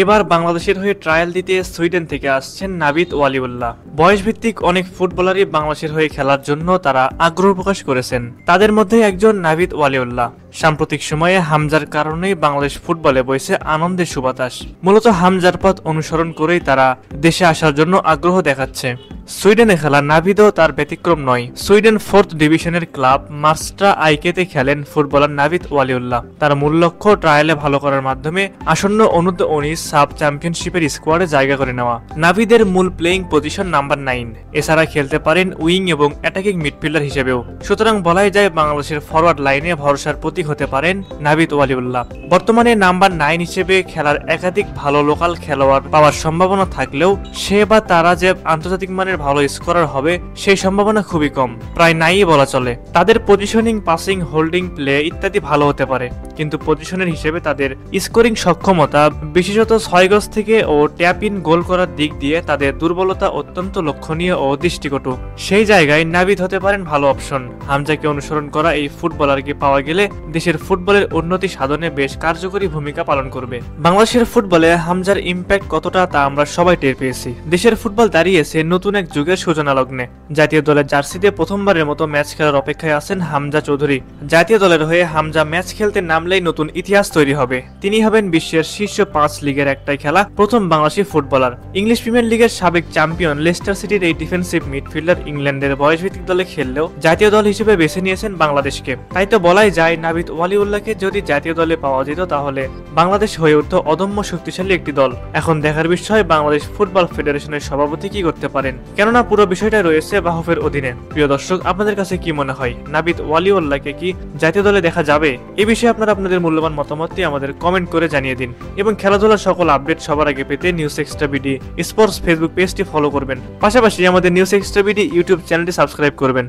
এবার বাংলাদেশের হয়ে ট্রায়াল দিতে সুইডেন থেকে আসছেন নাভিদ ওয়ালিউল্লাহ। বয়সভিত্তিক অনেক ফুটবলারই বাংলাদেশের হয়ে খেলার জন্য তারা আগ্রহ প্রকাশ করেছেন। তাদের মধ্যে একজন নাভিদ ওয়ালিউল্লাহ। সাম্প্রতিক সময়ে হামজার কারণেই বাংলাদেশ ফুটবলে বইছে আনন্দের সুবাতাস। মূলত হামজার পথ অনুসরণ করেই তারা দেশে আসার জন্য আগ্রহ দেখাচ্ছে। সুইডেনে খেলা নাভিদও তার ব্যতিক্রম নয়। সুইডেন 4th ডিভিশনের ক্লাব মার্স্ট্রা আইকেতে খেলেন ফুটবলার নাভিদ ওয়ালিউল্লাহ। তার মূল লক্ষ্য ট্রায়ালে ভালো করার মাধ্যমে আসন্ন অনূর্ধ্ব-19 সাব চ্যাম্পিয়নশিপের স্কোয়াডে জায়গা করে নেওয়া। নাভিদের মূল প্লেইং পজিশন নাম্বার 9। এছাড়া খেলতে পারেন উইং এবং অ্যাটাকিং মিডফিল্ডার হিসেবেও। সুতরাং বলাই যায় বাংলাদেশের ফরওয়ার্ড লাইনে ভরসার প্রতীক হতে পারেন নাভিদ ওয়ালিউল্লাহ। বর্তমানে নাম্বার 9 হিসেবে খেলার একাধিক ভালো লোকাল খেলোয়াড় পাওয়ার সম্ভাবনা থাকলেও সে বা তারা যে আন্তর্জাতিক মানের ভালো স্কোরার হবে সেই সম্ভাবনা খুবই কম, প্রায় নাই বলা চলে। তাদের পজিশনিং, পাসিং, হোল্ডিং প্লে ইত্যাদি ভালো হতে পারে, কিন্তু পজিশনের হিসেবে তাদের স্কোরিং সক্ষমতা, বিশেষত 6 গজ থেকে ও ট্যাপ ইন গোল করার দিক দিয়ে তাদের দুর্বলতা অত্যন্ত লক্ষণীয় ও দৃষ্টিকটু। সেই জায়গায় নাভিদ হতে পারেন ভালো অপশন। হামজাকে অনুসরণ করা এই ফুটবলারকে পাওয়া গেলে দেশের ফুটবলের উন্নতি সাধনে বেশ কার্যকরী ভূমিকা পালন করবে। বাংলাদেশের ফুটবলে হামজার ইম্প্যাক্ট কতটা তা আমরা সবাই টের পেয়েছি। দেশের ফুটবল দাঁড়িয়েছে নতুন এক যুগের সূচনা লগ্নে। জাতীয় দলের জার্সিতে প্রথমবারের মতো ম্যাচ খেলার অপেক্ষায় আছেন হামজা চৌধুরী। জাতীয় দলের হয়ে হামজা ম্যাচ খেলতে নামলেই নতুন ইতিহাস তৈরি হবে। তিনি হবেন বিশ্বের শীর্ষ 5 লিগের একটাই খেলা প্রথম বাংলাদেশি ফুটবলার। ইংলিশ প্রিমিয়ার লিগের সাবেক চ্যাম্পিয়ন লেস্টার সিটির এই ডিফেন্সিভ মিডফিল্ডার ইংল্যান্ডের বয়সভিত্তিক দলে খেললেও জাতীয় দল হিসেবে বেছে নিয়েছেন বাংলাদেশকে। তাই তো বলাই যায় নাভিদ ওয়ালিউল্লাহকে যদি জাতীয় দলে পাওয়া যেত তাহলে বাংলাদেশ হয়ে উঠত অদম্য শক্তিশালী একটি দল। এখন দেখার বিষয় বাংলাদেশ ফুটবল ফেডারেশনের সভাপতি কি করতে পারেন, কেননা পুরো বিষয়টা রয়েছে বাহফের অধীনে। প্রিয় দর্শক, আপনাদের কাছে কি মনে হয় নাভিদ ওয়ালিউল্লাহকে কি জাতীয় দলে দেখা যাবে? এই বিষয়ে আপনারা আপনাদের মূল্যবান মতামতটি আমাদের কমেন্ট করে জানিয়ে দিন এবং খেলাধুলার সকল আপডেট সবার আগে পেতে news extra BD sports Facebook পেজটি ফলো করবেন। পাশাপাশি আমাদের নিউজ এক্সট্রা বিডি ইউটিউব চ্যানেলটি সাবস্ক্রাইব করবেন।